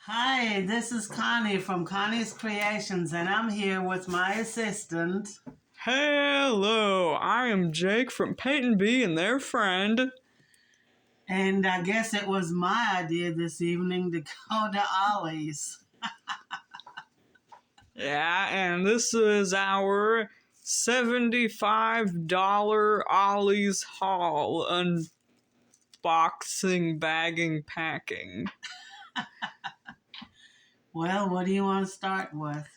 Hi, this is Connie from Connie's Creations, and I'm here with my assistant. Hello, I am Jake from Peyton B and their friend. And I guess it was my idea this evening to go to Ollie's. Yeah, and this is our $75 Ollie's haul unboxing, bagging, packing. Well, what do you want to start with?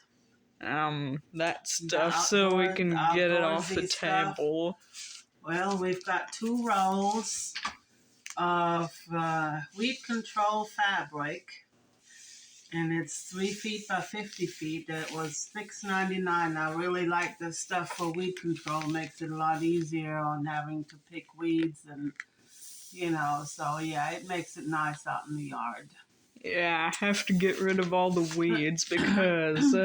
That stuff so we can get it off the table. Well, we've got 2 rolls of weed control fabric, and it's 3 feet by 50 feet. It was $6.99. I really like this stuff for weed control. Makes it a lot easier on having to pick weeds and, so yeah, it makes it nice out in the yard. Yeah, I have to get rid of all the weeds because,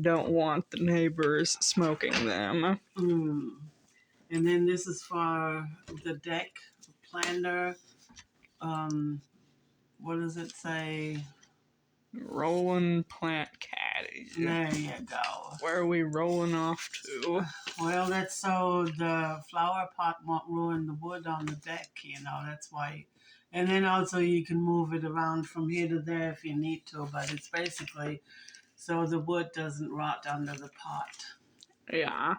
don't want the neighbors smoking them. And then this is for the deck planter. What does it say? Rolling plant caddy. There you go. Where are we rolling off to? Well, that's so the flower pot won't ruin the wood on the deck, that's why. And then also you can move it around from here to there if you need to, but it's basically so the wood doesn't rot under the pot. Yeah.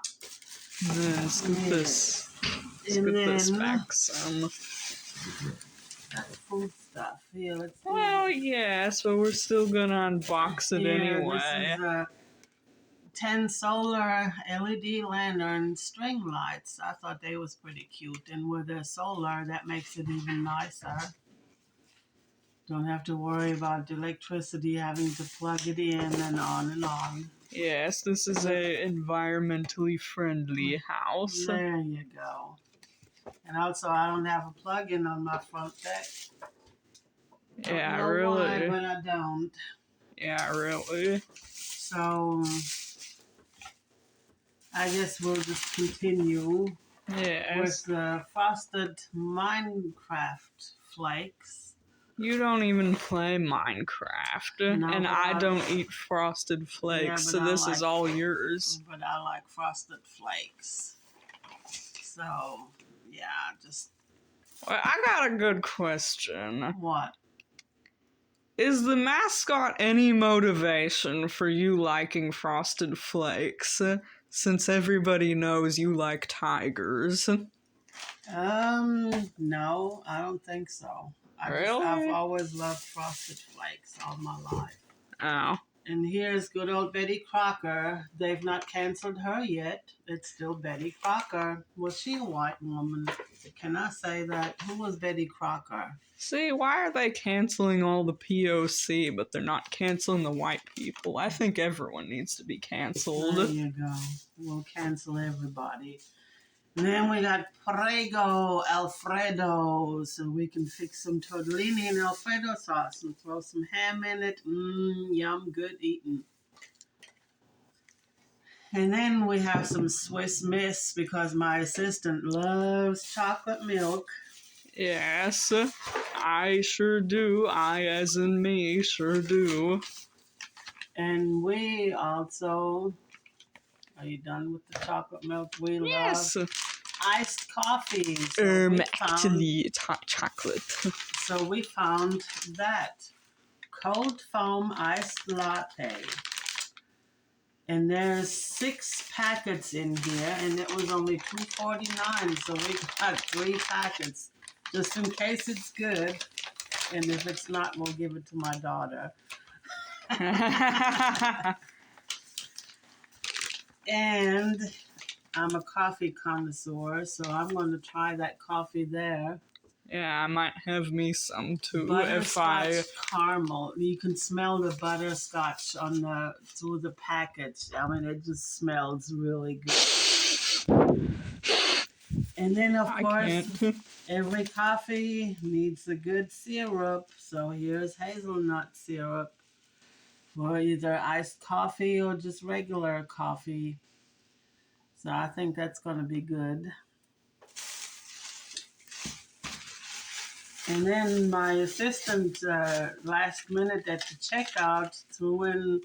And then scoop this back some. That's food stuff. Yeah, let's see. Well, yes, but we're still gonna unbox it anyway. This is a 10 solar LED lantern string lights. I thought they was pretty cute, and with the solar, that makes it even nicer. Don't have to worry about electricity having to plug it in and on and on. Yes, this is a environmentally friendly house. There you go. And also, I don't have a plug-in on my front deck. Yeah, no really. Why, but I don't. Yeah, really. So, I guess we'll just continue with the frosted Minecraft flakes. You don't even play Minecraft, no, and I don't eat frosted flakes, so this is all yours. But I like frosted flakes. So, yeah, just... Well, I got a good question. What? Is the mascot any motivation for you liking frosted flakes, since everybody knows you like tigers? No, I don't think so. I've always loved frosted flakes all my life. Oh. And here's good old Betty Crocker. They've not canceled her yet. It's still Betty Crocker. Was she a white woman? Can I say that? Who was Betty Crocker? See, why are they canceling all the POC, but they're not canceling the white people? I think everyone needs to be canceled. There you go. We'll cancel everybody. And then we got Prego Alfredo, so we can fix some tortellini and Alfredo sauce and throw some ham in it. Yum, good eating. And then we have some Swiss Miss because my assistant loves chocolate milk. Yes, I sure do. I, as in me, sure do. And we also... Are you done with the chocolate milk? We love iced coffee. So actually, it's hot chocolate. So we found that cold foam iced latte. And there's 6 packets in here, and it was only $2.49. So we got 3 packets, just in case it's good. And if it's not, we'll give it to my daughter. And I'm a coffee connoisseur, so I'm going to try that coffee there. Yeah, I might have me some too. Butterscotch caramel. You can smell the butterscotch through the package. I mean, it just smells really good. And then, of course, every coffee needs a good syrup. So here's hazelnut syrup. Or either iced coffee or just regular coffee. So I think that's going to be good. And then my assistant, last minute at the checkout, threw in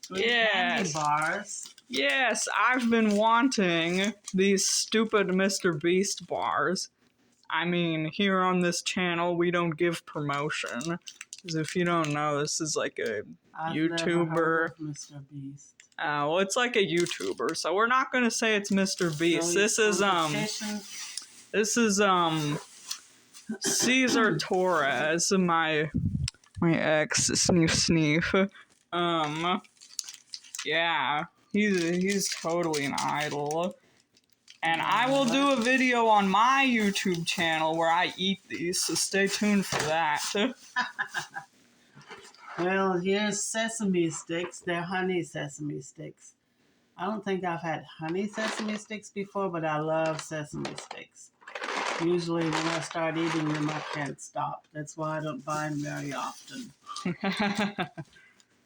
3 candy Yes. bars. Yes, I've been wanting these stupid Mr. Beast bars. I mean, here on this channel, we don't give promotion. Because if you don't know, this is like a I've never heard YouTuber. of Mr. Beast. Well, it's like a YouTuber, so we're not gonna say it's Mr. Beast. So This is Caesar Torres, my ex, sneef. Yeah, he's totally an idol. And I will do a video on my YouTube channel where I eat these, so stay tuned for that. Well, here's sesame sticks. They're honey sesame sticks. I don't think I've had honey sesame sticks before, but I love sesame sticks. Usually when I start eating them, I can't stop. That's why I don't buy them very often.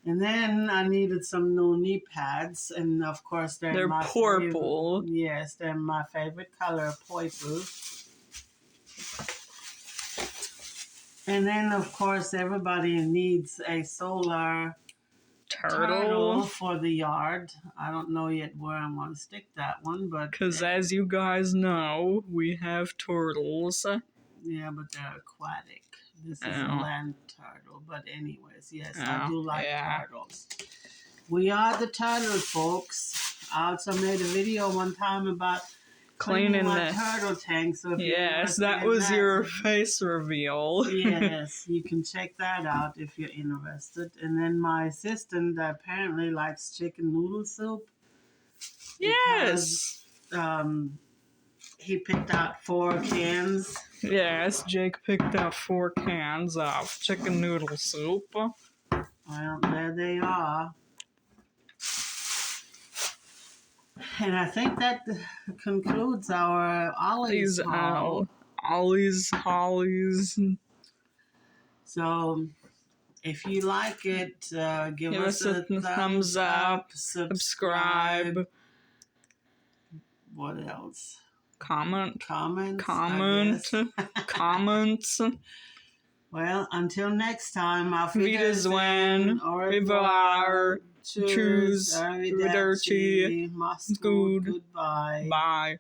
And then I needed some new knee pads, and of course they're my purple. Favorite. Yes, they're my favorite color, purple. And then of course everybody needs a solar turtle for the yard. I don't know yet where I'm going to stick that one, but because as you guys know, we have turtles. Yeah, but they're aquatic. This is a land turtle. But anyways, yes, I do like turtles. We are the turtle folks. I also made a video one time about cleaning my turtle tank. So if that was your face reveal. Yes, you can check that out if you're interested. And then my assistant apparently likes chicken noodle soup. Yes. Because, he picked out 4 cans. Yes, Jake picked out 4 cans of chicken noodle soup. Well, there they are. And I think that concludes our Ollie's haul. Ollie's Hollies. So, if you like it, give us a thumbs up, subscribe. What else? Comments. Well, until next time, auf Wiedersehen, au revoir, tschüss, arrivederci, mach's gut, goodbye. Bye.